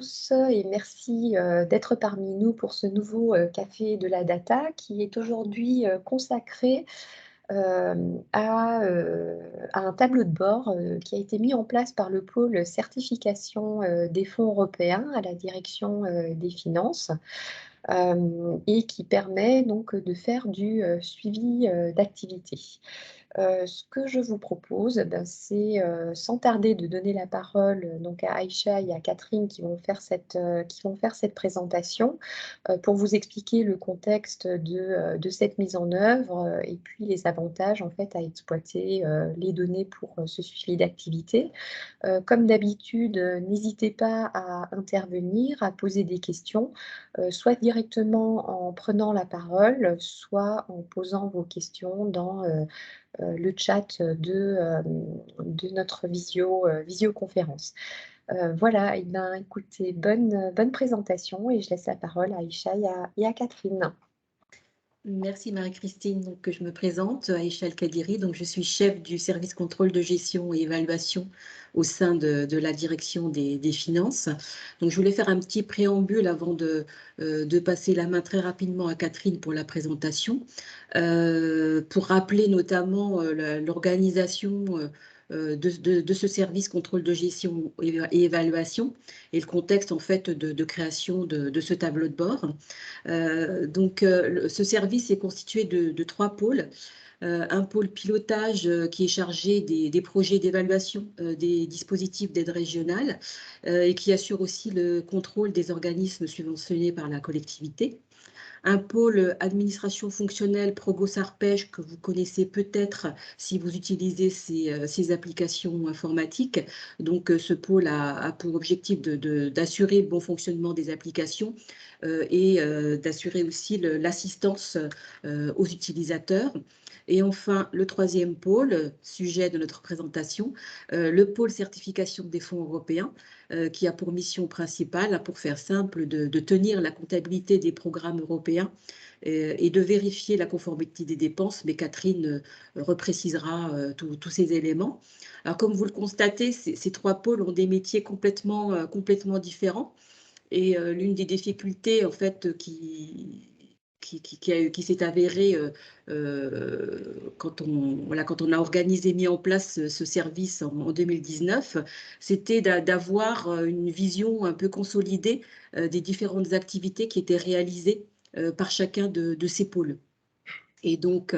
Et merci d'être parmi nous pour ce nouveau Café de la Data qui est aujourd'hui consacré à un tableau de bord qui a été mis en place par le pôle certification des fonds européens à la direction des finances et qui permet donc de faire du suivi d'activité. Ce que je vous propose, ben, c'est, sans tarder de donner la parole, donc à Aïcha et à Catherine qui vont faire cette présentation, pour vous expliquer le contexte de cette mise en œuvre, et puis les avantages en fait à exploiter, les données pour, ce suivi d'activité. Comme d'habitude, n'hésitez pas à intervenir, à poser des questions, soit directement en prenant la parole, soit en posant vos questions dans, le chat de notre visioconférence. Voilà et ben, écoutez, bonne présentation et je laisse la parole à Aïcha et à Catherine. Merci Marie-Christine. Donc, je me présente, Aïcha El-Kadiri. Donc, je suis chef du service contrôle de gestion et évaluation au sein de la direction des finances. Donc, je voulais faire un petit préambule avant de passer la main très rapidement à Catherine pour la présentation, pour rappeler notamment l'organisation de ce service contrôle de gestion et évaluation et le contexte en fait de création de ce tableau de bord. Ce service est constitué de trois pôles. Un pôle pilotage qui est chargé des projets d'évaluation des dispositifs d'aide régionale et qui assure aussi le contrôle des organismes subventionnés par la collectivité. Un pôle administration fonctionnelle Progos-Arpège que vous connaissez peut-être si vous utilisez ces applications informatiques. Donc, ce pôle a pour objectif d'assurer le bon fonctionnement des applications et d'assurer aussi l'assistance aux utilisateurs. Et enfin, le troisième pôle, sujet de notre présentation, le pôle certification des fonds européens, qui a pour mission principale, pour faire simple, de tenir la comptabilité des programmes européens et de vérifier la conformité des dépenses, mais Catherine reprécisera tous ces éléments. Alors, comme vous le constatez, ces trois pôles ont des métiers complètement différents. Et l'une des difficultés, en fait, qui s'est avérée quand on a mis en place ce service en 2019, c'était d'avoir une vision un peu consolidée des différentes activités qui étaient réalisées par chacun de ces pôles. Et donc,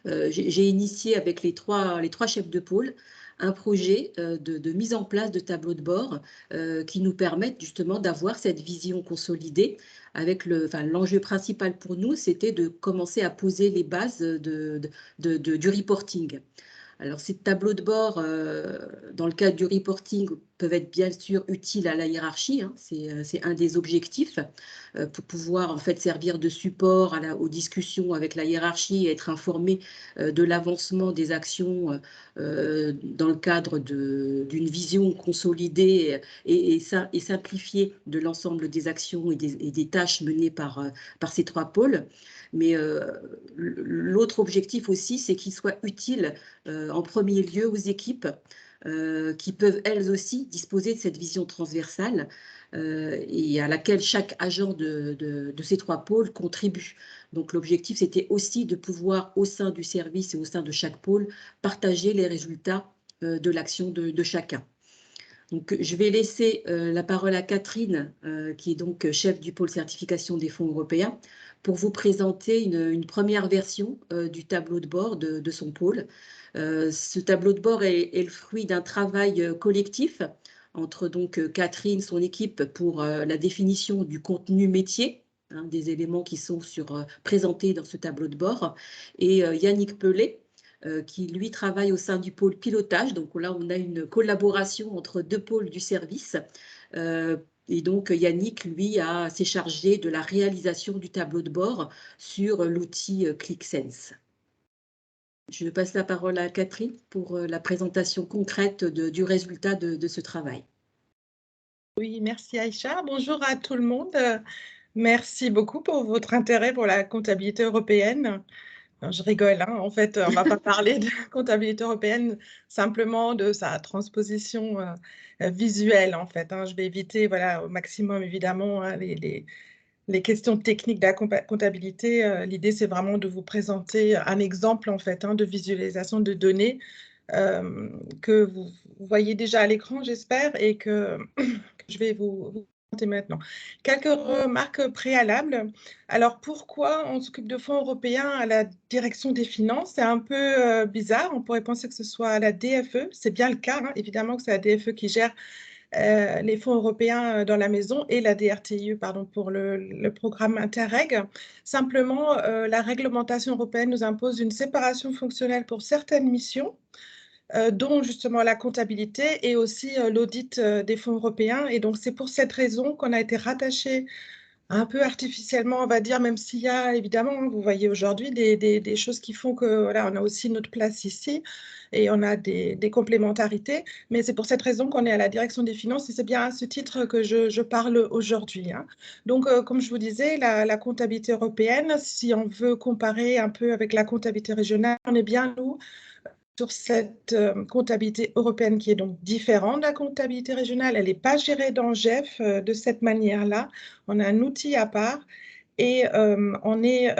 j'ai initié avec les trois chefs de pôle un projet de mise en place de tableaux de bord qui nous permettent justement d'avoir cette vision consolidée. Avec l'enjeu principal pour nous, c'était de commencer à poser les bases du reporting. Alors, ces tableaux de bord, dans le cadre du reporting, peuvent être bien sûr utiles à la hiérarchie. Hein. C'est un des objectifs pour pouvoir en fait servir de support aux discussions avec la hiérarchie et être informé de l'avancement des actions dans le cadre d'une vision consolidée et simplifiée de l'ensemble des actions et des tâches menées par ces trois pôles. Mais l'autre objectif aussi, c'est qu'il soit utile en premier lieu aux équipes qui peuvent elles aussi disposer de cette vision transversale et à laquelle chaque agent de ces trois pôles contribue. Donc l'objectif, c'était aussi de pouvoir, au sein du service et au sein de chaque pôle, partager les résultats de l'action de chacun. Donc, je vais laisser la parole à Catherine, qui est donc chef du pôle certification des fonds européens, pour vous présenter une première version du tableau de bord de son pôle. Ce tableau de bord est le fruit d'un travail collectif entre donc Catherine, son équipe, pour la définition du contenu métier, hein, des éléments qui sont présentés dans ce tableau de bord, et Yannick Pellet, qui, lui, travaille au sein du pôle pilotage. Donc là, on a une collaboration entre deux pôles du service. Et donc, Yannick, lui, s'est chargé de la réalisation du tableau de bord sur l'outil ClickSense. Je passe la parole à Catherine pour la présentation concrète du résultat de ce travail. Oui, merci Aïcha. Bonjour à tout le monde. Merci beaucoup pour votre intérêt pour la comptabilité européenne. Je rigole, hein. En fait, on ne va pas parler de comptabilité européenne, simplement de sa transposition visuelle, en fait, hein. Je vais éviter, voilà, au maximum, évidemment, hein, les questions techniques de la comptabilité. L'idée, c'est vraiment de vous présenter un exemple, en fait, hein, de visualisation de données que vous voyez déjà à l'écran, j'espère, et que je vais vous présenter maintenant. Quelques remarques préalables. Alors, pourquoi on s'occupe de fonds européens à la direction des finances? C'est un peu bizarre. On pourrait penser que ce soit à la DFE. C'est bien le cas, hein. Évidemment que c'est la DFE qui gère les fonds européens dans la maison et la DRTIE, pardon, pour le programme Interreg. Simplement, la réglementation européenne nous impose une séparation fonctionnelle pour certaines missions, dont justement la comptabilité et aussi l'audit des fonds européens. Et donc, c'est pour cette raison qu'on a été rattaché un peu artificiellement, on va dire, même s'il y a évidemment, hein, vous voyez aujourd'hui, des choses qui font que voilà, on a aussi notre place ici et on a des complémentarités. Mais c'est pour cette raison qu'on est à la direction des finances et c'est bien à ce titre que je parle aujourd'hui, hein. Donc, comme je vous disais, la comptabilité européenne, si on veut comparer un peu avec la comptabilité régionale, on est bien, nous, sur cette comptabilité européenne qui est donc différente de la comptabilité régionale. Elle n'est pas gérée dans GEF de cette manière-là. On a un outil à part et on est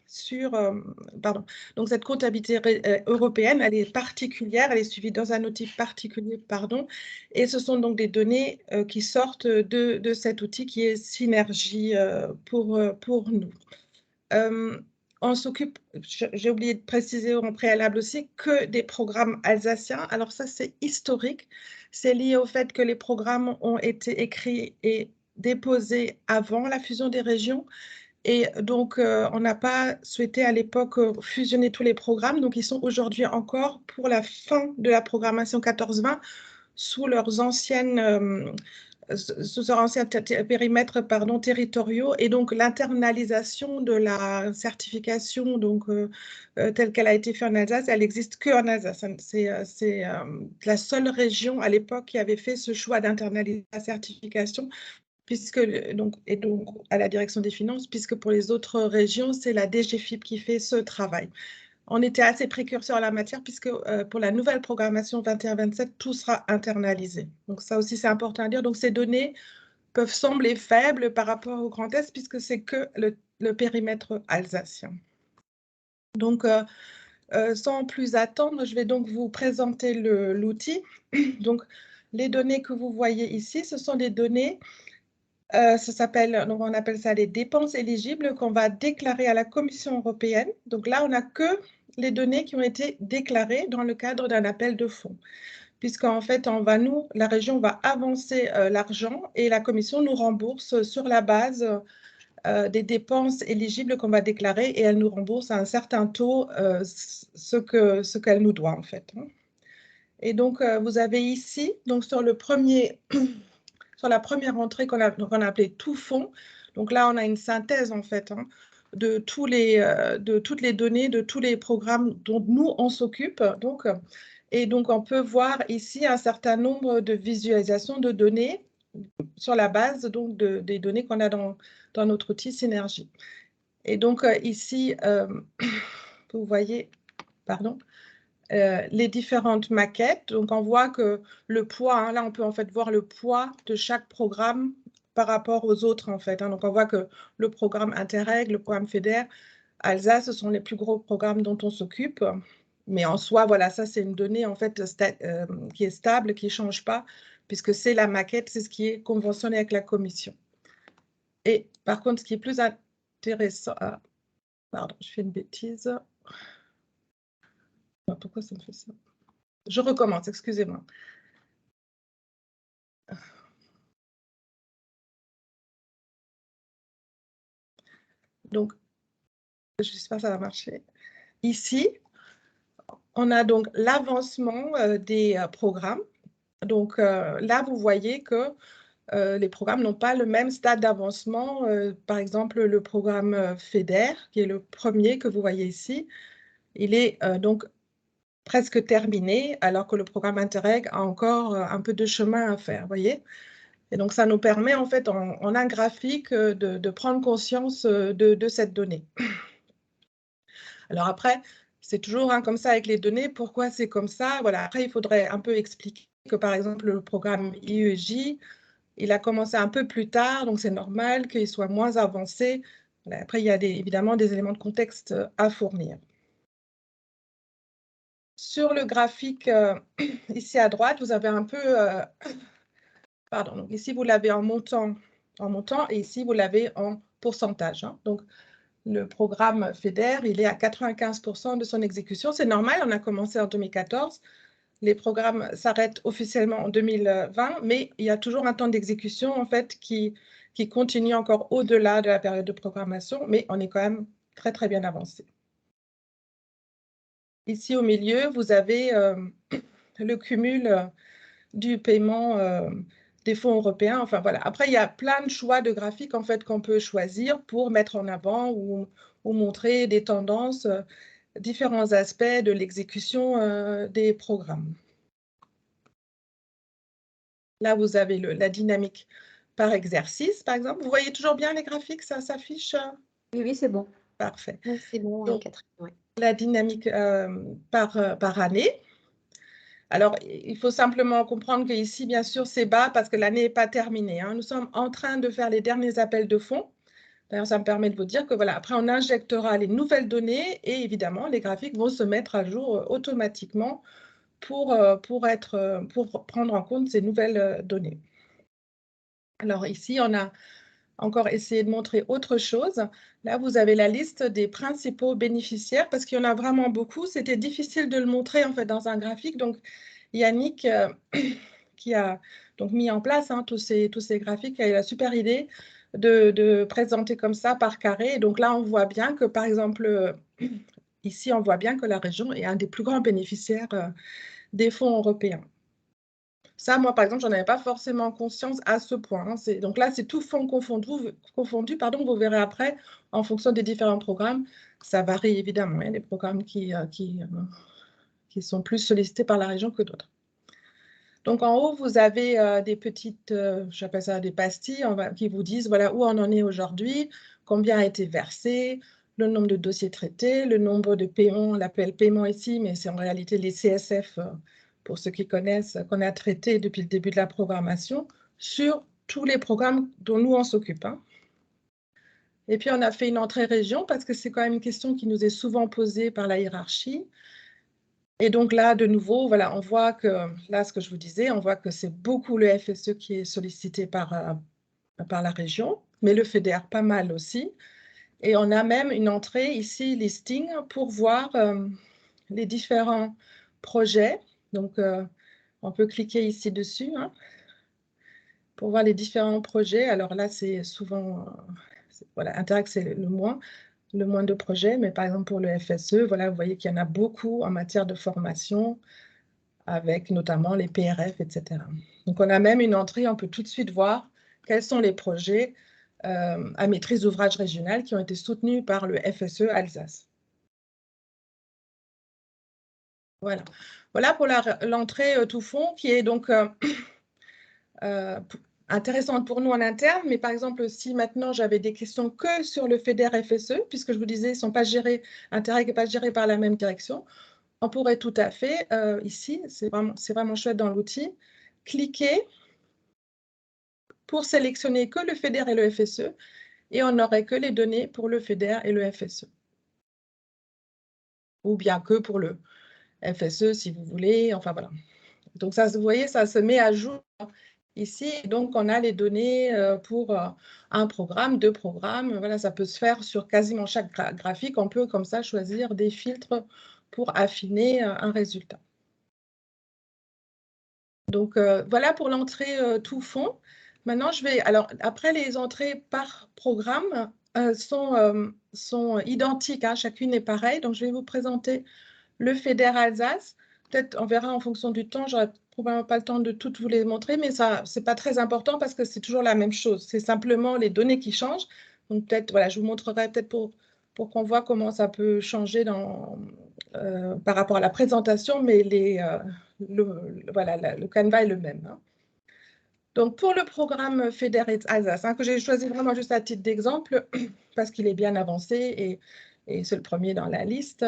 sur... pardon. Donc cette comptabilité européenne, elle est particulière, elle est suivie dans un outil particulier, pardon, et ce sont donc des données qui sortent de cet outil qui est Synergie pour nous. On s'occupe, j'ai oublié de préciser en préalable aussi, que des programmes alsaciens. Alors ça, c'est historique. C'est lié au fait que les programmes ont été écrits et déposés avant la fusion des régions. Et donc, on n'a pas souhaité à l'époque fusionner tous les programmes. Donc, ils sont aujourd'hui encore pour la fin de la programmation 14-20 sous leurs anciennes sous leur ancien périmètre territoriaux et donc l'internalisation de la certification telle qu'elle a été faite en Alsace, elle n'existe qu'en Alsace. C'est la seule région à l'époque qui avait fait ce choix d'internaliser la certification puisque donc à la direction des finances, puisque pour les autres régions, c'est la DGFiP qui fait ce travail. On était assez précurseurs en la matière puisque pour la nouvelle programmation 21-27, tout sera internalisé. Donc ça aussi, c'est important à dire. Donc ces données peuvent sembler faibles par rapport au Grand Est puisque c'est que le périmètre alsacien. Donc, sans plus attendre, je vais donc vous présenter l'outil. Donc, les données que vous voyez ici, ce sont des données, donc on appelle ça les dépenses éligibles qu'on va déclarer à la Commission européenne. Donc là, on n'a que les données qui ont été déclarées dans le cadre d'un appel de fonds. Puisqu'en fait, la région va avancer l'argent et la Commission nous rembourse sur la base des dépenses éligibles qu'on va déclarer et elle nous rembourse à un certain taux ce qu'elle nous doit en fait. Et donc, vous avez ici, donc sur la première entrée qu'on a appelée tout fonds. Donc là, on a une synthèse en fait de toutes les données, de tous les programmes dont nous, on s'occupe. Et donc, on peut voir ici un certain nombre de visualisations de données sur la base donc, des données qu'on a dans notre outil Synergie. Et donc, ici, vous voyez, pardon, les différentes maquettes. Donc, on voit que le poids, hein, là, on peut en fait voir le poids de chaque programme par rapport aux autres, en fait, hein. Donc, on voit que le programme Interreg, le programme FEDER, Alsace, ce sont les plus gros programmes dont on s'occupe. Mais en soi, voilà, ça, c'est une donnée, en fait, qui est stable, qui ne change pas, puisque c'est la maquette, c'est ce qui est conventionné avec la Commission. Et par contre, ce qui est plus intéressant... Ah, pardon, je fais une bêtise. Pourquoi ça me fait ça? Je recommence, excusez-moi. Donc, j'espère que ça va marcher. Ici, on a donc l'avancement des programmes. Donc là, vous voyez que les programmes n'ont pas le même stade d'avancement. Par exemple, le programme FEDER, qui est le premier que vous voyez ici, il est donc presque terminé, alors que le programme Interreg a encore un peu de chemin à faire, vous voyez. Et donc, ça nous permet, en fait, en un graphique, de prendre conscience de cette donnée. Alors après, c'est toujours comme ça avec les données. Pourquoi c'est comme ça? Voilà. Après, il faudrait un peu expliquer que, par exemple, le programme IEJ, il a commencé un peu plus tard, donc c'est normal qu'il soit moins avancé. Voilà. Après, il y a évidemment des éléments de contexte à fournir. Sur le graphique, ici à droite, vous avez un peu... pardon, donc ici, vous l'avez en montant, et ici, vous l'avez en pourcentage. Hein. Donc, le programme FEDER, il est à 95% de son exécution. C'est normal, on a commencé en 2014. Les programmes s'arrêtent officiellement en 2020, mais il y a toujours un temps d'exécution en fait qui continue encore au-delà de la période de programmation, mais on est quand même très, très bien avancé. Ici au milieu, vous avez le cumul du paiement des fonds européens. Enfin voilà. Après, il y a plein de choix de graphiques en fait qu'on peut choisir pour mettre en avant ou montrer des tendances, différents aspects de l'exécution des programmes. Là, vous avez la dynamique par exercice, par exemple. Vous voyez toujours bien les graphiques, ça s'affiche? Oui, oui, c'est bon. Parfait. Oui, c'est bon, Donc, Catherine. Ouais. la dynamique par année. Alors, il faut simplement comprendre qu'ici, bien sûr, c'est bas parce que l'année n'est pas terminée. Hein. Nous sommes en train de faire les derniers appels de fonds. D'ailleurs, ça me permet de vous dire que voilà, après, on injectera les nouvelles données et évidemment, les graphiques vont se mettre à jour automatiquement pour prendre en compte ces nouvelles données. Alors ici, on a encore essayé de montrer autre chose. Là, vous avez la liste des principaux bénéficiaires parce qu'il y en a vraiment beaucoup. C'était difficile de le montrer en fait dans un graphique. Donc, Yannick, qui a donc mis en place tous ces graphiques, a eu la super idée de présenter comme ça par carré. Et donc là, on voit bien que, par exemple, ici, on voit bien que la région est un des plus grands bénéficiaires des fonds européens. Ça, moi, par exemple, je n'en avais pas forcément conscience à ce point. Hein. Donc là, c'est tout fonds confondu, pardon, vous verrez après, en fonction des différents programmes. Ça varie évidemment. Il y a des programmes qui sont plus sollicités par la région que d'autres. Donc en haut, vous avez des petites, j'appelle ça des pastilles, qui vous disent voilà, où on en est aujourd'hui, combien a été versé, le nombre de dossiers traités, le nombre de paiements, on l'appelle paiement ici, mais c'est en réalité les CSF, pour ceux qui connaissent, qu'on a traités depuis le début de la programmation, sur tous les programmes dont nous on s'occupe. Hein. Et puis on a fait une entrée région, parce que c'est quand même une question qui nous est souvent posée par la hiérarchie. Et donc là, de nouveau, voilà, on voit que, là, ce que je vous disais, on voit que c'est beaucoup le FSE qui est sollicité par la région, mais le FEDER pas mal aussi. Et on a même une entrée ici, listing, pour voir les différents projets. Donc, on peut cliquer ici dessus pour voir les différents projets. Alors là, c'est souvent, voilà, Interact, c'est le moins de projets, mais par exemple pour le FSE, voilà, vous voyez qu'il y en a beaucoup en matière de formation, avec notamment les PRF, etc. Donc on a même une entrée, on peut tout de suite voir quels sont les projets à maîtrise d'ouvrage régionale qui ont été soutenus par le FSE Alsace. Voilà, voilà pour l'entrée tout fond qui est donc intéressante pour nous en interne, mais par exemple, si maintenant j'avais des questions que sur le FEDER FSE, puisque je vous disais, ils ne sont pas gérés, Interact n'est pas géré par la même direction, on pourrait tout à fait, ici, c'est vraiment chouette dans l'outil, cliquer pour sélectionner que le FEDER et le FSE, et on n'aurait que les données pour le FEDER et le FSE. Ou bien que pour le FSE, si vous voulez, enfin voilà. Donc ça, vous voyez, ça se met à jour ici, donc on a les données pour un programme, 2 programmes, voilà, ça peut se faire sur quasiment chaque graphique, on peut comme ça choisir des filtres pour affiner un résultat. Donc voilà pour l'entrée tout fond. Maintenant, alors après les entrées par programme sont identiques, hein, chacune est pareille, donc je vais vous présenter le FEDER Alsace. Peut-être on verra en fonction du temps, j'aurai probablement pas le temps de toutes vous les montrer, mais ça, c'est pas très important parce que c'est toujours la même chose. C'est simplement les données qui changent. Donc peut-être, voilà, je vous montrerai peut-être pour qu'on voit comment ça peut changer par rapport à la présentation, mais le canevas est le même. Hein. Donc pour le programme FEDER Alsace, que j'ai choisi vraiment juste à titre d'exemple, parce qu'il est bien avancé et c'est le premier dans la liste.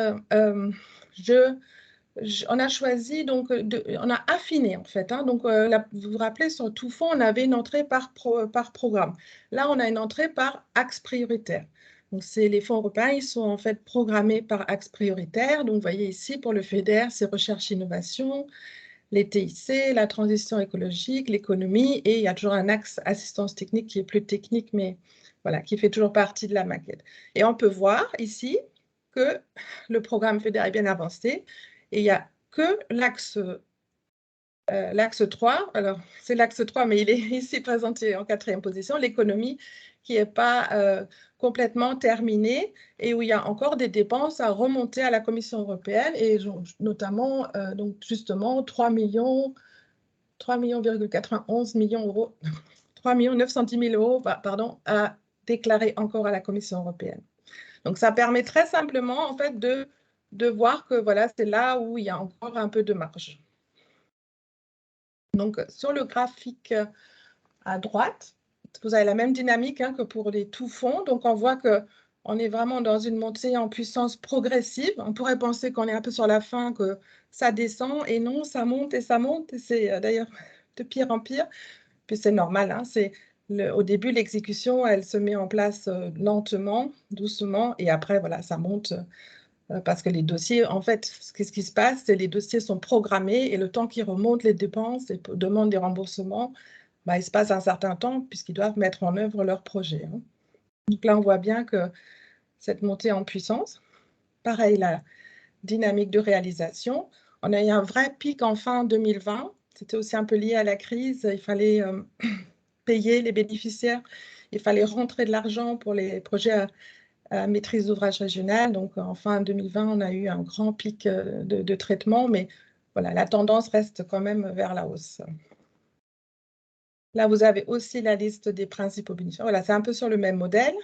On a choisi, donc, on a affiné en fait. Donc, vous vous rappelez, sur tout fonds, on avait une entrée par programme. Là, on a une entrée par axe prioritaire. Donc, les fonds européens, ils sont en fait programmés par axe prioritaire. Donc, vous voyez ici, pour le FEDER, c'est recherche-innovation, les TIC, la transition écologique, l'économie, et il y a toujours un axe assistance technique qui est plus technique, mais voilà, qui fait toujours partie de la maquette. Et on peut voir ici que le programme FEDER est bien avancé, et il n'y a que l'axe 3, alors c'est l'axe 3, mais il est ici présenté en 4e position, l'économie, qui n'est pas complètement terminée et où il y a encore des dépenses à remonter à la Commission européenne, et notamment, donc justement, 3,91 millions d'euros, 3 910 000 euros, pardon, à déclarer encore à la Commission européenne. Donc, ça permet très simplement, en fait, de voir que voilà, c'est là où il y a encore un peu de marge. Donc, sur le graphique à droite, vous avez la même dynamique que pour les tout fonds. Donc, on voit qu'on est vraiment dans une montée en puissance progressive. On pourrait penser qu'on est un peu sur la fin, que ça descend, et non, ça monte, et c'est d'ailleurs de pire en pire. Puis c'est normal, au début, l'exécution, elle se met en place lentement, doucement, et après, voilà, ça monte parce que les dossiers, en fait, ce qui se passe, c'est que les dossiers sont programmés, et le temps qu'ils remontent les dépenses et demandent des remboursements, il se passe un certain temps puisqu'ils doivent mettre en œuvre leur projet. Donc là, on voit bien que cette montée en puissance, pareil, la dynamique de réalisation, on a eu un vrai pic en fin 2020. C'était aussi un peu lié à la crise. Il fallait payer les bénéficiaires, il fallait rentrer de l'argent pour les projets à maîtrise d'ouvrage régionale. Donc, en fin 2020, on a eu un grand pic de traitement, mais voilà, la tendance reste quand même vers la hausse. Là, vous avez aussi la liste des principaux bénéficiaires. Voilà, c'est un peu sur le même modèle.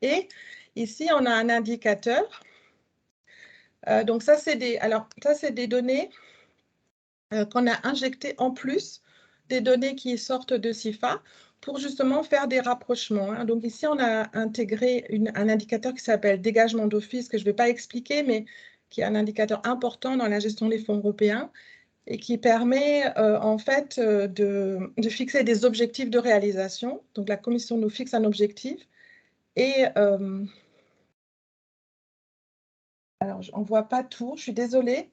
Et ici, on a un indicateur. Donc, ça, c'est des données qu'on a injectées en plus des données qui sortent de CIFA pour justement faire des rapprochements. Donc, ici, on a intégré un indicateur qui s'appelle dégagement d'office, que je ne vais pas expliquer, mais qui est un indicateur important dans la gestion des fonds européens et qui permet en fait de fixer des objectifs de réalisation. Donc, la Commission nous fixe un objectif et alors, on ne voit pas tout, je suis désolée.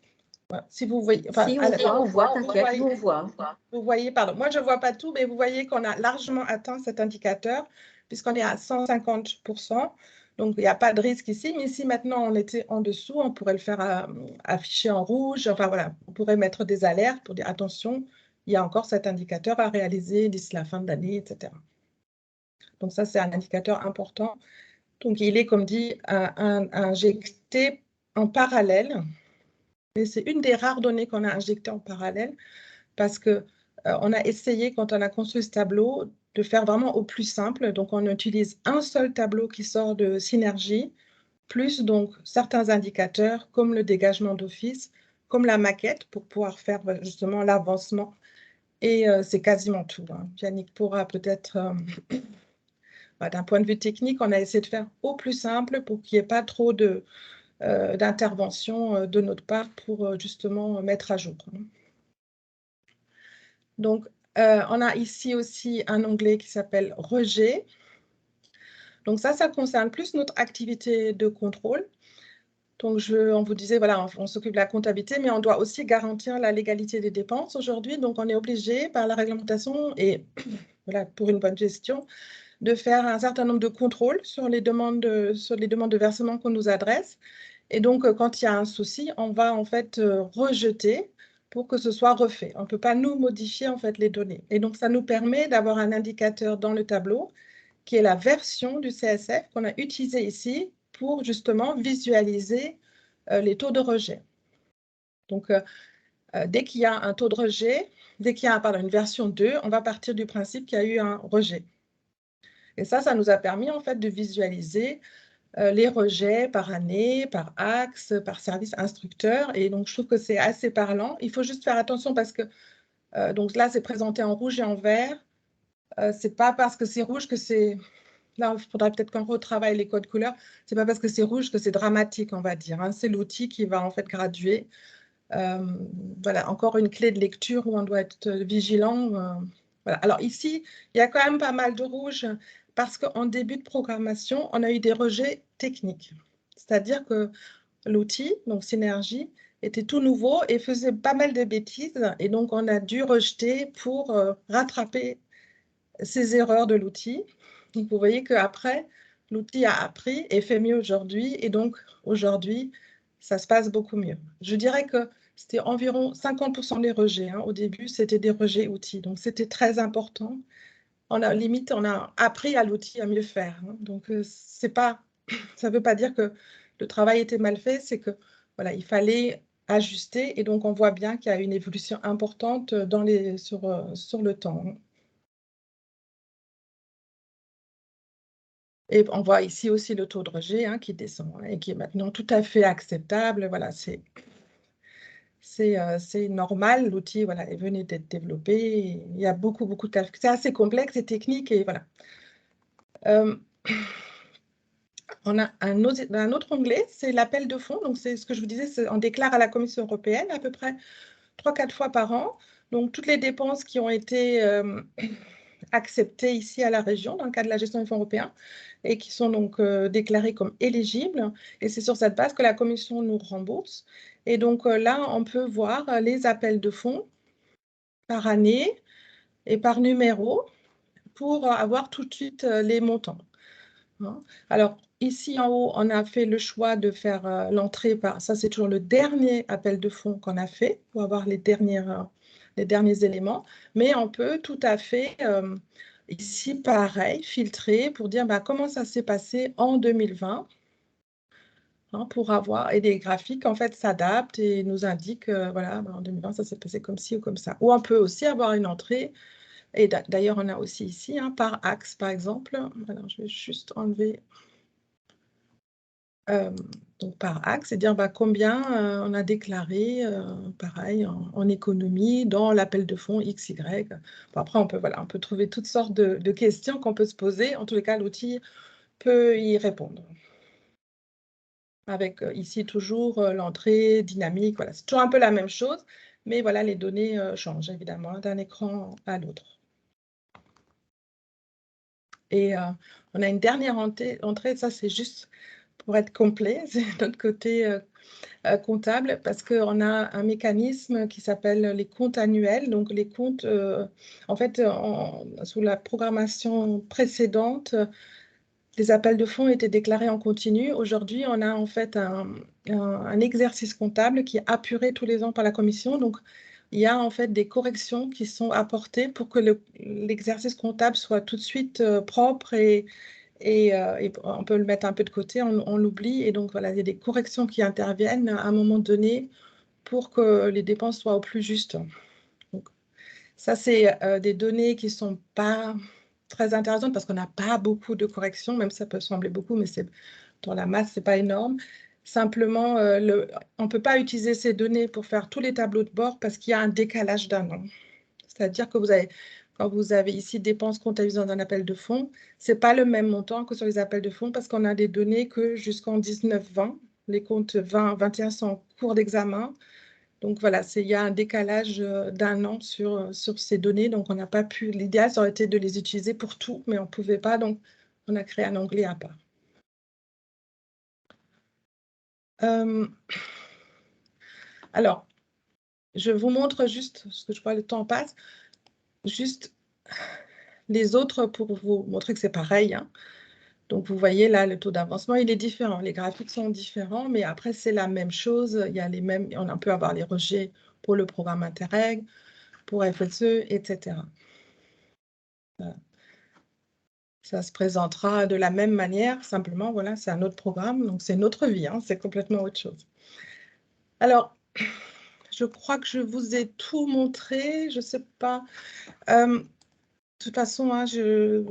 Si vous voyez, enfin, si, on voit, t'inquiète, on voit. Vous voyez, pardon, moi je ne vois pas tout, mais vous voyez qu'on a largement atteint cet indicateur puisqu'on est à 150%. Donc, il n'y a pas de risque ici, mais si maintenant on était en dessous, on pourrait le faire afficher en rouge. Enfin, voilà, on pourrait mettre des alertes pour dire attention, il y a encore cet indicateur à réaliser d'ici la fin de l'année, etc. Donc, ça, c'est un indicateur important. Donc, il est, comme dit, injecté en parallèle. Et c'est une des rares données qu'on a injectées en parallèle parce qu'on a essayé, quand on a construit ce tableau, de faire vraiment au plus simple. Donc, on utilise un seul tableau qui sort de Synergie, plus donc certains indicateurs comme le dégagement d'office, comme la maquette pour pouvoir faire justement l'avancement. Et c'est quasiment tout. Yannick pourra peut-être, d'un point de vue technique, on a essayé de faire au plus simple pour qu'il n'y ait pas trop d'intervention de notre part pour justement mettre à jour. Donc, on a ici aussi un onglet qui s'appelle « Rejet ». Donc ça concerne plus notre activité de contrôle. Donc, on vous disait, voilà, on s'occupe de la comptabilité, mais on doit aussi garantir la légalité des dépenses aujourd'hui. Donc, on est obligé par la réglementation et voilà, pour une bonne gestion, de faire un certain nombre de contrôles sur les demandes de versement qu'on nous adresse. Et donc, quand il y a un souci, on va en fait rejeter pour que ce soit refait. On ne peut pas nous modifier en fait les données. Et donc, ça nous permet d'avoir un indicateur dans le tableau qui est la version du CSF qu'on a utilisé ici pour justement visualiser les taux de rejet. Donc, dès qu'il y a un taux de rejet, dès qu'il y a une version 2, on va partir du principe qu'il y a eu un rejet. Et ça nous a permis en fait de visualiser les rejets par année, par axe, par service instructeur. Et donc, je trouve que c'est assez parlant. Il faut juste faire attention parce que donc là, c'est présenté en rouge et en vert. Ce n'est pas parce que c'est rouge que c'est là, il faudra peut-être qu'on retravaille les codes couleurs. Ce n'est pas parce que c'est rouge que c'est dramatique, on va dire, hein. C'est l'outil qui va en fait graduer. Voilà, encore une clé de lecture où on doit être vigilant. Voilà. Alors ici, il y a quand même pas mal de rouge parce qu'en début de programmation, on a eu des rejets techniques. C'est-à-dire que l'outil, donc Synergie, était tout nouveau et faisait pas mal de bêtises. Et donc, on a dû rejeter pour rattraper ces erreurs de l'outil. Donc, vous voyez qu'après, l'outil a appris et fait mieux aujourd'hui. Et donc, aujourd'hui, ça se passe beaucoup mieux. Je dirais que c'était environ 50% des rejets, hein. Au début, c'était des rejets outils. Donc, c'était très important. On a appris à l'outil à mieux faire, hein. Donc, c'est pas, ça ne veut pas dire que le travail était mal fait, c'est que voilà, il fallait ajuster. Et donc, on voit bien qu'il y a une évolution importante sur le temps, hein. Et on voit ici aussi le taux de rejet, hein, qui descend, hein, et qui est maintenant tout à fait acceptable. Voilà, c'est normal. L'outil voilà, venait d'être développé. Il y a beaucoup de calculs. C'est assez complexe et technique. Et voilà. On a un autre onglet, c'est l'appel de fonds. Donc, c'est ce que je vous disais, on déclare à la Commission européenne à peu près 3-4 fois par an. Donc, toutes les dépenses qui ont été acceptées ici à la région dans le cadre de la gestion des fonds européens et qui sont donc déclarées comme éligibles. Et c'est sur cette base que la Commission nous rembourse. Et donc là, on peut voir les appels de fonds par année et par numéro pour avoir tout de suite les montants, hein. Alors, ici en haut, on a fait le choix de faire l'entrée par... Ça, c'est toujours le dernier appel de fonds qu'on a fait pour avoir les derniers éléments. Mais on peut tout à fait, ici, pareil, filtrer pour dire comment ça s'est passé en 2020. Hein, pour avoir... Et les graphiques, en fait, s'adaptent et nous indiquent, voilà, en 2020, ça s'est passé comme ci ou comme ça. Ou on peut aussi avoir une entrée... Et d'ailleurs, on a aussi ici, hein, par axe, par exemple. Alors, je vais juste enlever... donc par axe, c'est dire combien on a déclaré, pareil, en économie dans l'appel de fonds XY. Bon, après, on peut trouver toutes sortes de questions qu'on peut se poser. En tous les cas, l'outil peut y répondre. Avec ici toujours l'entrée dynamique. Voilà, c'est toujours un peu la même chose, mais voilà, les données changent évidemment d'un écran à l'autre. Et on a une dernière entrée, ça c'est juste pour être complet, c'est notre côté comptable, parce qu'on a un mécanisme qui s'appelle les comptes annuels. Donc les comptes, en fait, sous la programmation précédente, les appels de fonds étaient déclarés en continu. Aujourd'hui, on a en fait un exercice comptable qui est apuré tous les ans par la Commission. Donc, il y a en fait des corrections qui sont apportées pour que l'exercice comptable soit tout de suite propre et on peut le mettre un peu de côté, on l'oublie. Et donc, voilà, il y a des corrections qui interviennent à un moment donné pour que les dépenses soient au plus juste. Donc, ça, c'est des données qui ne sont pas très intéressantes parce qu'on n'a pas beaucoup de corrections, même ça peut sembler beaucoup, mais dans la masse, ce n'est pas énorme. Simplement, on ne peut pas utiliser ces données pour faire tous les tableaux de bord parce qu'il y a un décalage d'un an. C'est-à-dire que quand vous avez ici dépenses comptabilisées dans un appel de fonds, ce n'est pas le même montant que sur les appels de fonds parce qu'on a des données que jusqu'en 19-20. Les comptes 20-21 sont en cours d'examen. Donc voilà, il y a un décalage d'un an sur ces données. Donc on n'a pas pu... L'idéal, ça aurait été de les utiliser pour tout, mais on ne pouvait pas. Donc on a créé un onglet à part. Alors, je vous montre juste, parce que je vois le temps passe, juste les autres pour vous montrer que c'est pareil, hein. Donc, vous voyez là, le taux d'avancement, il est différent. Les graphiques sont différents, mais après, c'est la même chose. Il y a les mêmes, on peut avoir les rejets pour le programme Interreg, pour FSE, etc. Voilà. Ça se présentera de la même manière, simplement, voilà, c'est un autre programme, donc c'est notre vie, hein, c'est complètement autre chose. Alors, je crois que je vous ai tout montré, je ne sais pas. De toute façon, hein,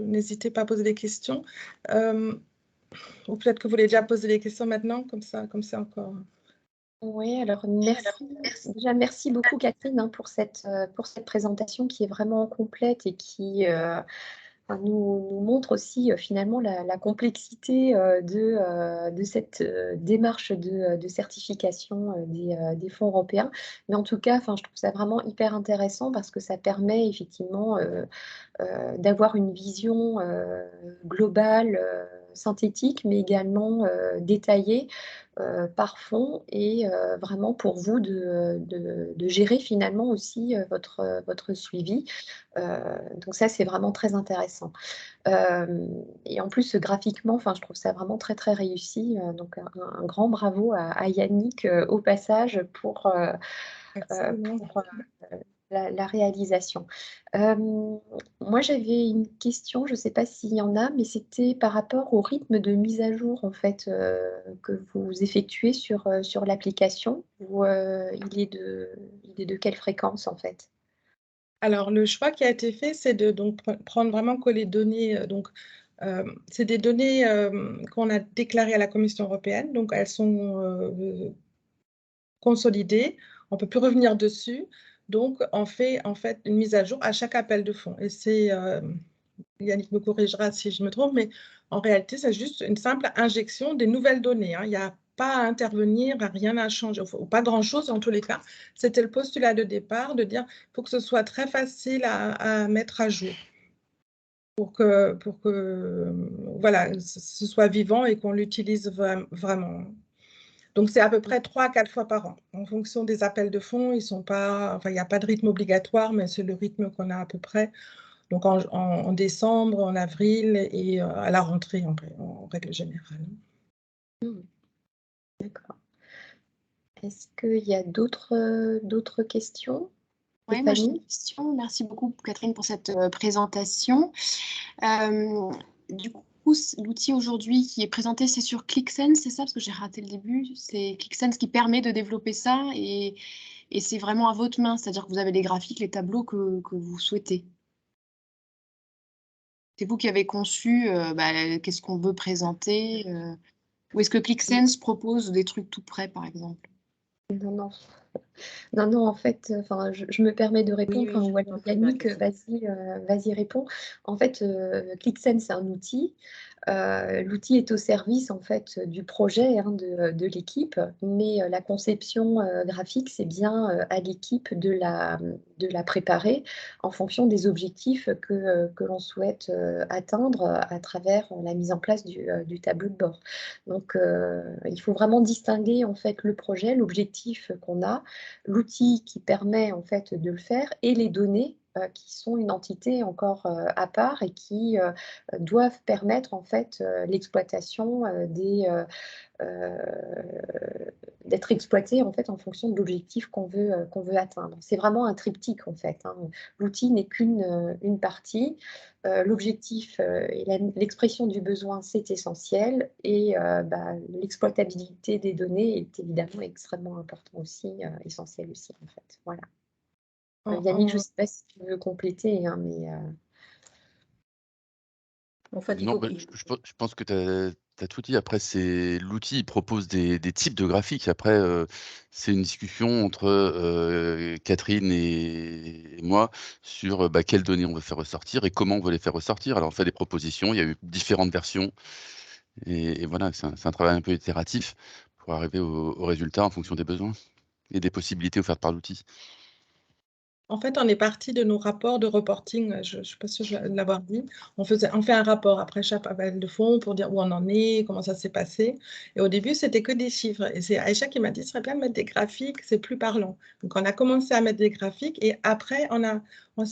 n'hésitez pas à poser des questions. Ou peut-être que vous voulez déjà poser des questions maintenant, comme ça encore. Oui, alors merci beaucoup Catherine, hein, pour cette présentation qui est vraiment complète et qui nous montre aussi finalement la complexité de cette démarche de certification des fonds européens. Mais en tout cas, je trouve ça vraiment hyper intéressant parce que ça permet effectivement d'avoir une vision globale, synthétique, mais également détaillée par fonds et vraiment pour vous de gérer finalement aussi votre suivi. Donc ça, c'est vraiment très intéressant. Et en plus, graphiquement, je trouve ça vraiment très, très réussi. Donc un grand bravo à Yannick au passage pour la réalisation. Moi, j'avais une question, je ne sais pas s'il y en a, mais c'était par rapport au rythme de mise à jour en fait, que vous effectuez sur l'application. Il est de quelle fréquence en fait? Alors, le choix qui a été fait, c'est de donc, prendre vraiment que les données, c'est des données qu'on a déclarées à la Commission européenne, donc elles sont consolidées, on ne peut plus revenir dessus, donc on fait en fait une mise à jour à chaque appel de fonds. Et c'est, Yannick me corrigera si je me trompe, mais en réalité, c'est juste une simple injection des nouvelles données, hein. Il n'y a pas à intervenir, rien à changer, ou pas grand-chose en tous les cas. C'était le postulat de départ de dire qu'il faut que ce soit très facile à mettre à jour pour que voilà, ce soit vivant et qu'on l'utilise vraiment. Donc, c'est à peu près 3 à 4 fois par an. En fonction des appels de fonds, ils sont pas, enfin, il n'y a pas de rythme obligatoire, mais c'est le rythme qu'on a à peu près. Donc, en décembre, en avril et à la rentrée, en règle générale. D'accord. Est-ce qu'il y a d'autres questions? Oui, moi j'ai une Stéphanie? question. Merci beaucoup, Catherine, pour cette présentation. Du coup, l'outil aujourd'hui qui est présenté, c'est sur ClickSense, c'est ça? Parce que j'ai raté le début. C'est ClickSense qui permet de développer ça et c'est vraiment à votre main, c'est-à-dire que vous avez les graphiques, les tableaux que vous souhaitez. C'est vous qui avez conçu qu'est-ce qu'on veut présenter ou est-ce que ClickSense propose des trucs tout prêts, par exemple? Non, non. Non, non, en fait, je me permets de répondre. Oui, Voilà, j'entends très bien, Yannick, Catherine. vas-y, réponds. En fait, ClickSense, c'est un outil. L'outil est au service en fait du projet hein, de l'équipe, mais la conception graphique, c'est bien à l'équipe de la préparer en fonction des objectifs que l'on souhaite atteindre à travers la mise en place du tableau de bord. Donc, il faut vraiment distinguer en fait le projet, l'objectif qu'on a, l'outil qui permet en fait de le faire et les données qui sont une entité encore à part et qui doivent permettre en fait l'exploitation d'être exploitées en fait en fonction de l'objectif qu'on veut atteindre. C'est vraiment un triptyque en fait, hein. L'outil n'est qu'une partie. L'objectif et l'expression du besoin, c'est essentiel et l'exploitabilité des données est évidemment extrêmement important aussi, essentiel aussi en fait. Voilà. Yannick, je ne sais pas si tu veux compléter, hein, mais En fait, il Non, faut bah, je pense que tu as tout dit. Après, c'est l'outil, il propose des types de graphiques. Après, c'est une discussion entre Catherine et moi sur quelles données on veut faire ressortir et comment on veut les faire ressortir. Alors, on fait des propositions. Il y a eu différentes versions. Et voilà, c'est un travail un peu itératif pour arriver au résultat en fonction des besoins et des possibilités offertes par l'outil. En fait, on est parti de nos rapports de reporting, je ne suis pas sûre de l'avoir dit. On fait un rapport après chaque appel de fonds pour dire où on en est, comment ça s'est passé. Et au début, c'était que des chiffres. Et c'est Aïcha qui m'a dit, ce serait bien de mettre des graphiques, c'est plus parlant. Donc, on a commencé à mettre des graphiques et après, on a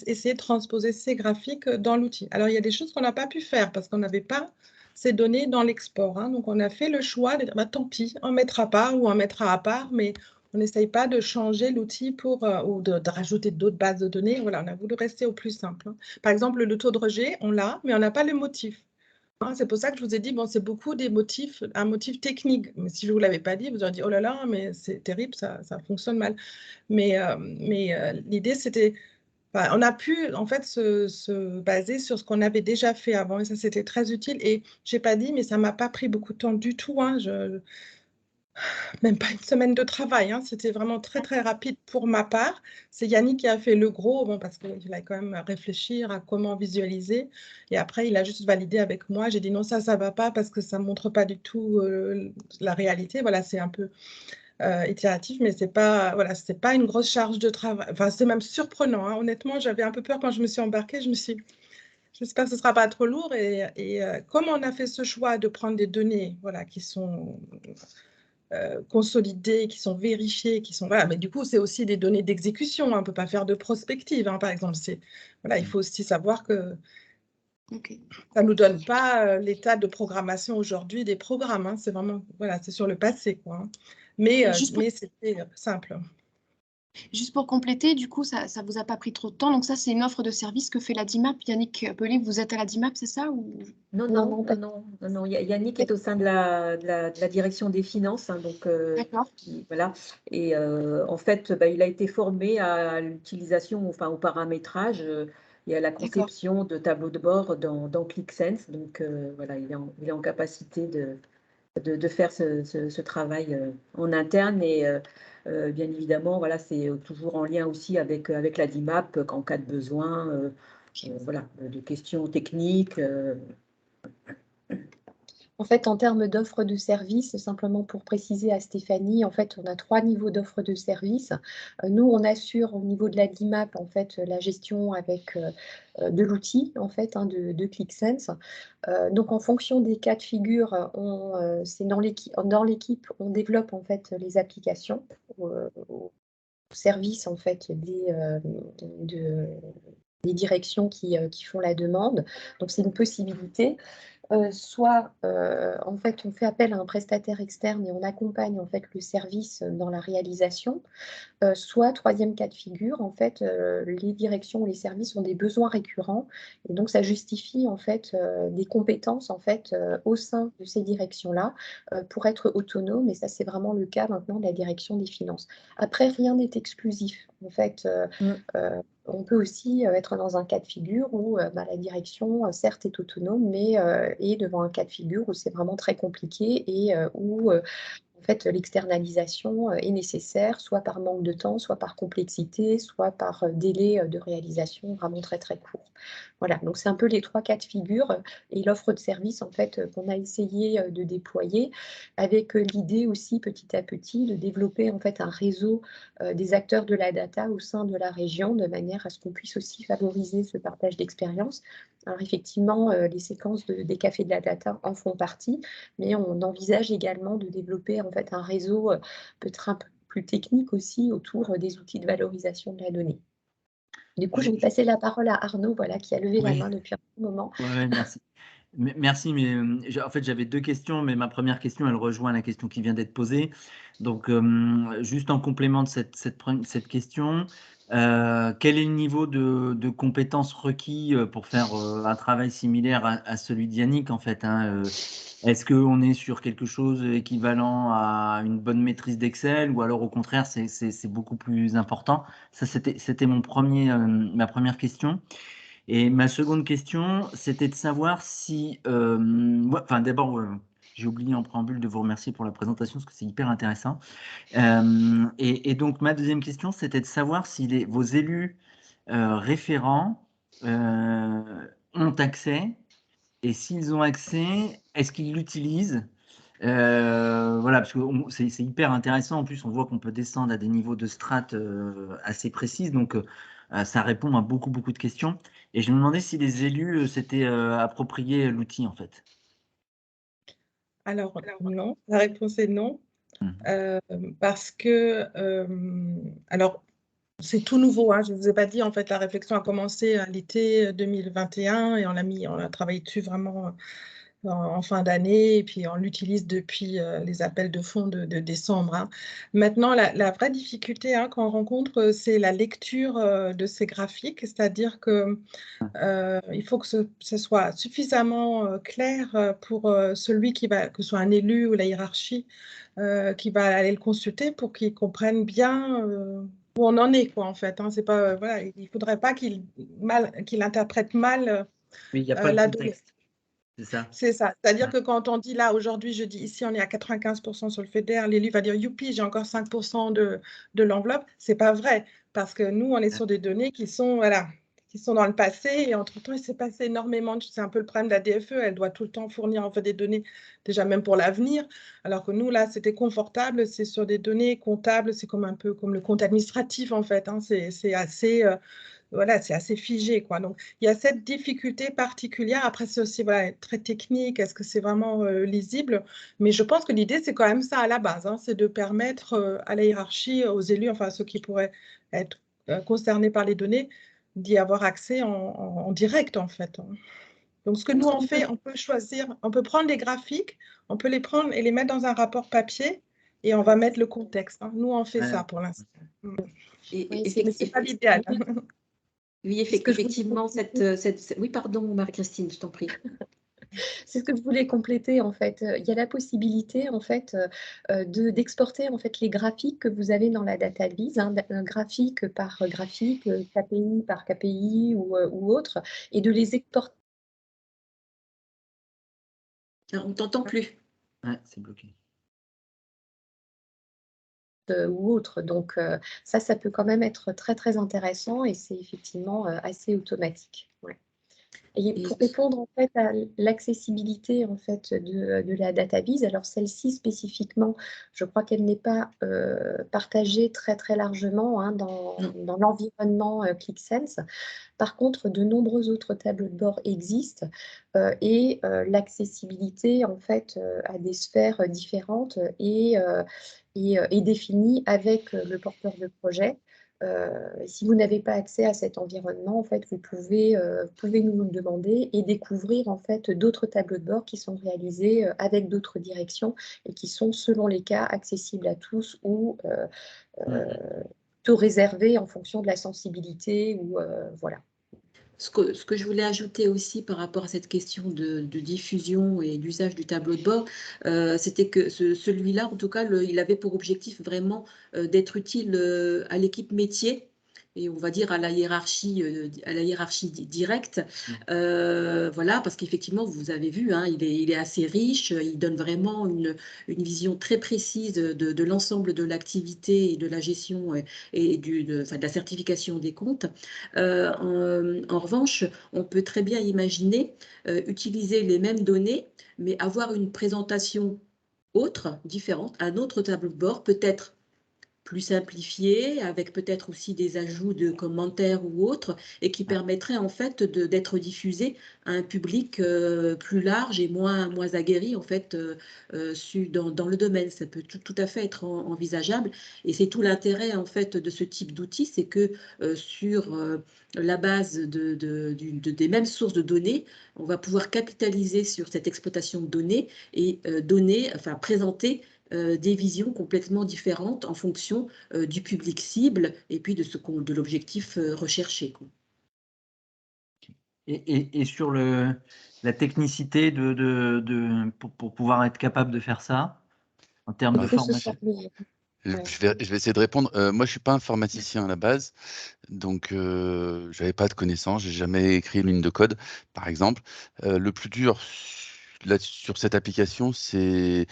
essayé de transposer ces graphiques dans l'outil. Alors, il y a des choses qu'on n'a pas pu faire parce qu'on n'avait pas ces données dans l'export, hein. Donc, on a fait le choix de dire, tant pis, on ne mettra pas ou on mettra à part, mais on n'essaye pas de changer l'outil ou de rajouter d'autres bases de données. Voilà, on a voulu rester au plus simple, hein. Par exemple, le taux de rejet, on l'a, mais on n'a pas le motif, hein. C'est pour ça que je vous ai dit, bon, c'est beaucoup des motifs, un motif technique. Mais si je ne vous l'avais pas dit, vous auriez dit, oh là là, mais c'est terrible, ça fonctionne mal. Mais l'idée, c'était, on a pu en fait se baser sur ce qu'on avait déjà fait avant et ça, c'était très utile. Et je n'ai pas dit, mais ça ne m'a pas pris beaucoup de temps du tout, hein. Même pas une semaine de travail, hein. C'était vraiment très, très rapide pour ma part. C'est Yannick qui a fait le gros, bon, parce qu'il a quand même à réfléchir à comment visualiser. Et après, il a juste validé avec moi. J'ai dit non, ça ne va pas parce que ça ne montre pas du tout la réalité. Voilà, c'est un peu itératif, mais c'est pas, voilà, c'est pas une grosse charge de travail. Enfin, c'est même surprenant, hein. Honnêtement, j'avais un peu peur quand je me suis embarquée. Je me suis j'espère que ce ne sera pas trop lourd. Et comme on a fait ce choix de prendre des données voilà, qui sont consolidées, qui sont vérifiées, qui sont voilà, mais du coup c'est aussi des données d'exécution, hein. On ne peut pas faire de prospective, hein, par exemple. Voilà, il faut aussi savoir que ça ne nous donne pas l'état de programmation aujourd'hui des programmes, hein. C'est vraiment voilà, c'est sur le passé, quoi, hein. Mais c'était simple. Juste pour compléter, du coup, ça ne vous a pas pris trop de temps. Donc ça, c'est une offre de service que fait la DIMAP. Yannick Pelé, vous êtes à la DIMAP, c'est ça ou... Non, non. Yannick est au sein de la direction des finances, hein, donc D'accord. voilà. Et en fait, il a été formé à l'utilisation, enfin au paramétrage et à la conception de tableaux de bord dans ClickSense. Donc voilà, il est en capacité de faire ce travail en interne et bien évidemment, voilà, c'est toujours en lien aussi avec la DIMAP en cas de besoin, voilà, de questions techniques. En fait, en termes d'offres de services, simplement pour préciser à Stéphanie, en fait, on a 3 niveaux d'offres de services. Nous, on assure au niveau de la DIMAP, en fait, la gestion avec de l'outil, en fait, hein, de ClickSense. Donc, en fonction des cas de figure, c'est dans l'équipe, on développe, en fait, les applications au service, en fait, des directions qui font la demande. Donc, c'est une possibilité. Soit en fait on fait appel à un prestataire externe et on accompagne en fait le service dans la réalisation, soit troisième cas de figure, en fait les directions ou les services ont des besoins récurrents et donc ça justifie en fait des compétences en fait au sein de ces directions-là pour être autonome et ça c'est vraiment le cas maintenant de la direction des finances. Après rien n'est exclusif en fait. On peut aussi être dans un cas de figure où la direction, certes, est autonome, mais est devant un cas de figure où c'est vraiment très compliqué et où en fait, l'externalisation est nécessaire, soit par manque de temps, soit par complexité, soit par délai de réalisation vraiment très très court. Voilà, donc c'est un peu les 3 cas de figure et l'offre de service en fait qu'on a essayé de déployer avec l'idée aussi petit à petit de développer en fait un réseau des acteurs de la data au sein de la région de manière à ce qu'on puisse aussi favoriser ce partage d'expérience. Alors effectivement, les séquences des cafés de la data en font partie, mais on envisage également de développer en fait un réseau peut-être un peu plus technique aussi autour des outils de valorisation de la donnée. Du coup, je vais passer la parole à Arnaud, voilà, qui a levé la main depuis un petit moment. Ouais, merci. Merci, mais en fait, j'avais 2 questions, mais ma première question, elle rejoint la question qui vient d'être posée. Donc, juste en complément de cette question, quel est le niveau de compétences requis pour faire un travail similaire à celui d'Yannick, en fait, hein, est-ce qu'on est sur quelque chose équivalent à une bonne maîtrise d'Excel ou alors au contraire, c'est beaucoup plus important? Ça, c'était ma première question. Et ma seconde question, c'était de savoir si, enfin d'abord, j'ai oublié en préambule de vous remercier pour la présentation parce que c'est hyper intéressant. Et donc ma deuxième question, c'était de savoir si vos élus référents ont accès et s'ils ont accès, est-ce qu'ils l'utilisent? Voilà, parce que c'est hyper intéressant. En plus, on voit qu'on peut descendre à des niveaux de strates assez précises. Donc, ça répond à beaucoup, beaucoup de questions. Et je me demandais si les élus s'étaient approprié l'outil, en fait. Alors non, la réponse est non. Mmh. Parce que, alors, c'est tout nouveau, hein. Je ne vous ai pas dit, en fait, la réflexion a commencé à l'été 2021 et on a travaillé dessus vraiment en fin d'année et puis on l'utilise depuis les appels de fonds de décembre, hein. Maintenant, la vraie difficulté qu'on rencontre, c'est la lecture de ces graphiques, c'est-à-dire que il faut que ce soit suffisamment clair pour celui que ce soit un élu ou la hiérarchie, qui va aller le consulter pour qu'il comprenne bien où on en est, quoi, en fait, hein. C'est pas, voilà, il ne faudrait pas qu'il interprète mal Mais il n'y a pas le la donnée. contexte. C'est ça. C'est ça. C'est-à-dire Ouais. que quand on dit là, aujourd'hui, je dis ici, on est à 95% sur le FEDER, l'élu va dire youpi, j'ai encore 5% de l'enveloppe. C'est pas vrai, parce que nous, on est sur des données qui sont, voilà, qui sont dans le passé, et entre-temps, il s'est passé énormément. C'est un peu le problème de la DFE, elle doit tout le temps fournir en fait des données, déjà même pour l'avenir, alors que nous, là, c'était confortable, c'est sur des données comptables, c'est comme un peu comme le compte administratif, en fait, hein. C'est assez... voilà, c'est assez figé, quoi. Donc, il y a cette difficulté particulière. Après, c'est aussi voilà, très technique. Est-ce que c'est vraiment lisible? Mais je pense que l'idée, c'est quand même ça à la base, hein, c'est de permettre à la hiérarchie, aux élus, enfin, ceux qui pourraient être concernés par les données, d'y avoir accès en direct, en fait, hein. Donc, ce que nous, on fait, on peut choisir, on peut prendre les graphiques, on peut les prendre et les mettre dans un rapport papier, et on va mettre le contexte, hein. Nous, on fait ça pour l'instant. Et, Oui, Mais ce n'est pas l'idéal. oui, ce que je voulais effectivement, compléter. Oui, pardon, Marie-Christine, je t'en prie. C'est ce que je voulais compléter en fait. Il y a la possibilité en fait d'exporter en fait les graphiques que vous avez dans la database, hein, graphique par graphique, KPI par KPI ou autre, et de les exporter On ne t'entend plus. Ouais, c'est bloqué. ou autre. Donc ça peut quand même être très très intéressant et c'est effectivement assez automatique. Ouais. Et Et pour répondre en fait à l'accessibilité en fait de la database, alors celle-ci spécifiquement, je crois qu'elle n'est pas partagée très très largement hein, non. dans l'environnement ClickSense. Par contre, de nombreux autres tableaux de bord existent et l'accessibilité en fait à des sphères différentes est définie avec le porteur de projet. Si vous n'avez pas accès à cet environnement, en fait, vous pouvez nous le demander et découvrir en fait d'autres tableaux de bord qui sont réalisés avec d'autres directions et qui sont, selon les cas, accessibles à tous ou plutôt réservés en fonction de la sensibilité ou voilà. Ce que je voulais ajouter aussi par rapport à cette question de diffusion et d'usage du tableau de bord, c'était que celui-là, en tout cas, il avait pour objectif vraiment d'être utile à l'équipe métier et on va dire à la hiérarchie directe. Voilà, parce qu'effectivement, vous avez vu, hein, il est assez riche, il donne vraiment une vision très précise de l'ensemble de l'activité et de la gestion et de la certification des comptes. En revanche, on peut très bien imaginer utiliser les mêmes données, mais avoir une présentation autre, différente, un autre tableau de bord, peut-être plus simplifié, avec peut-être aussi des ajouts de commentaires ou autres, et qui permettrait en fait d'être diffusé à un public plus large et moins aguerri en fait dans le domaine. Ça peut tout à fait être envisageable, et c'est tout l'intérêt en fait de ce type d'outil, c'est que sur la base des mêmes sources de données, on va pouvoir capitaliser sur cette exploitation de données et présenter des visions complètement différentes en fonction du public cible et puis de l'objectif recherché, quoi. Et sur la technicité pour pouvoir être capable de faire ça, en termes de Il faut se formation. former. Ouais. Je vais essayer de répondre. Moi, je suis pas informaticien à la base, donc j'avais pas de connaissances. J'ai jamais écrit une ligne de code, par exemple. Le plus dur là, sur cette application, c'est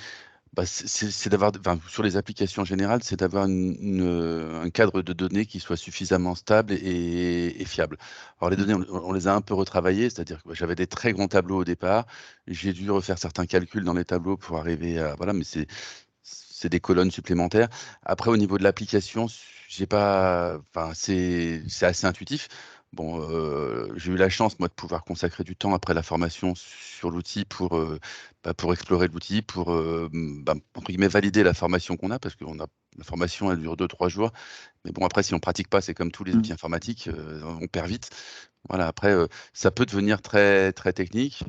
d'avoir, enfin, sur les applications générales, c'est d'avoir un cadre de données qui soit suffisamment stable et fiable. Alors les données, on les a un peu retravaillées, c'est-à-dire que j'avais des très grands tableaux au départ. J'ai dû refaire certains calculs dans les tableaux pour arriver à, voilà, mais c'est des colonnes supplémentaires. Après, au niveau de l'application, j'ai pas, enfin, c'est assez intuitif. Bon, j'ai eu la chance, moi, de pouvoir consacrer du temps après la formation sur l'outil pour explorer l'outil, pour, entre guillemets, valider la formation qu'on a, parce que la formation, elle dure 2-3 jours. Mais bon, après, si on pratique pas, c'est comme tous les outils informatiques, on perd vite. Voilà, après, ça peut devenir très, très technique.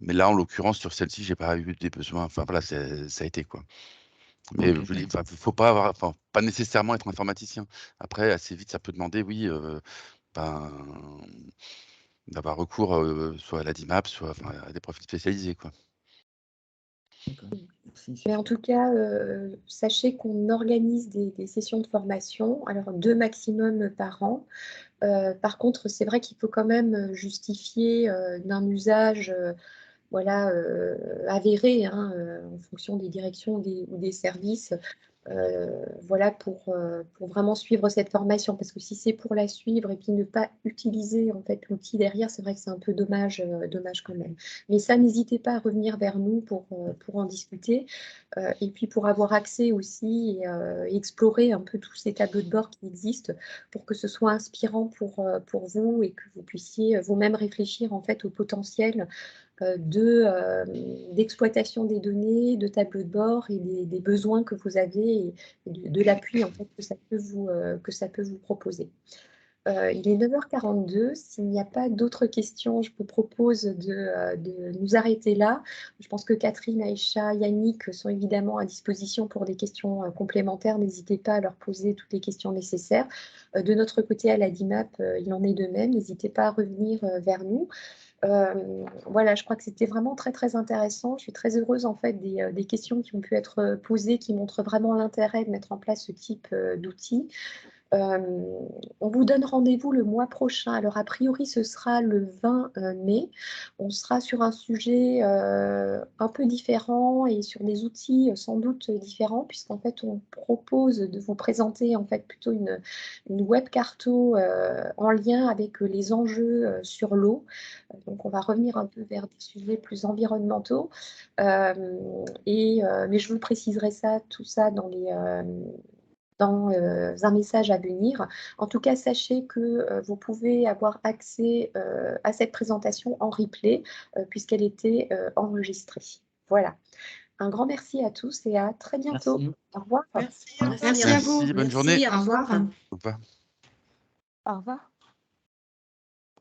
Mais là, en l'occurrence, sur celle-ci, j'ai pas eu des besoins. Enfin, voilà, ça a été quoi. Mais Okay. faut pas avoir, enfin, pas nécessairement être informaticien. Après, assez vite, ça peut demander, oui, ben, d'avoir recours soit à la DIMAP, soit enfin, à des profils spécialisés, quoi. Merci, Mais en tout cas, sachez qu'on organise des sessions de formation, alors 2 maximum par an, Par contre, c'est vrai qu'il faut quand même justifier d'un usage voilà, avéré hein, en fonction des directions ou des services. Voilà, pour vraiment suivre cette formation. Parce que si c'est pour la suivre et puis ne pas utiliser en fait l'outil derrière, c'est vrai que c'est un peu dommage, dommage quand même. Mais ça, n'hésitez pas à revenir vers nous pour en discuter. Et puis pour avoir accès aussi et explorer un peu tous ces tableaux de bord qui existent pour que ce soit inspirant pour vous et que vous puissiez vous-même réfléchir en fait au potentiel d'exploitation des données, de tableaux de bord et des besoins que vous avez et de l'appui en fait, que ça peut vous proposer. Il est 9h42. S'il n'y a pas d'autres questions, je vous propose de nous arrêter là. Je pense que Catherine, Aïcha, Yannick sont évidemment à disposition pour des questions complémentaires. N'hésitez pas à leur poser toutes les questions nécessaires. De notre côté, à la DIMAP, il en est de même. N'hésitez pas à revenir vers nous. Voilà, je crois que c'était vraiment très, très intéressant. Je suis très heureuse en fait des questions qui ont pu être posées, qui montrent vraiment l'intérêt de mettre en place ce type d'outils. On vous donne rendez-vous le mois prochain. Alors, a priori, ce sera le 20 mai. On sera sur un sujet un peu différent et sur des outils sans doute différents, puisqu'en fait, on propose de vous présenter en fait plutôt une web carto en lien avec les enjeux sur l'eau. Donc, on va revenir un peu vers des sujets plus environnementaux. Mais je vous préciserai ça, tout ça dans un message à venir. En tout cas, sachez que vous pouvez avoir accès à cette présentation en replay puisqu'elle était enregistrée. Voilà. Un grand merci à tous et à très bientôt. Merci. Au revoir. Merci. Merci à vous. Merci, bonne journée. Au revoir. Au revoir. Au revoir.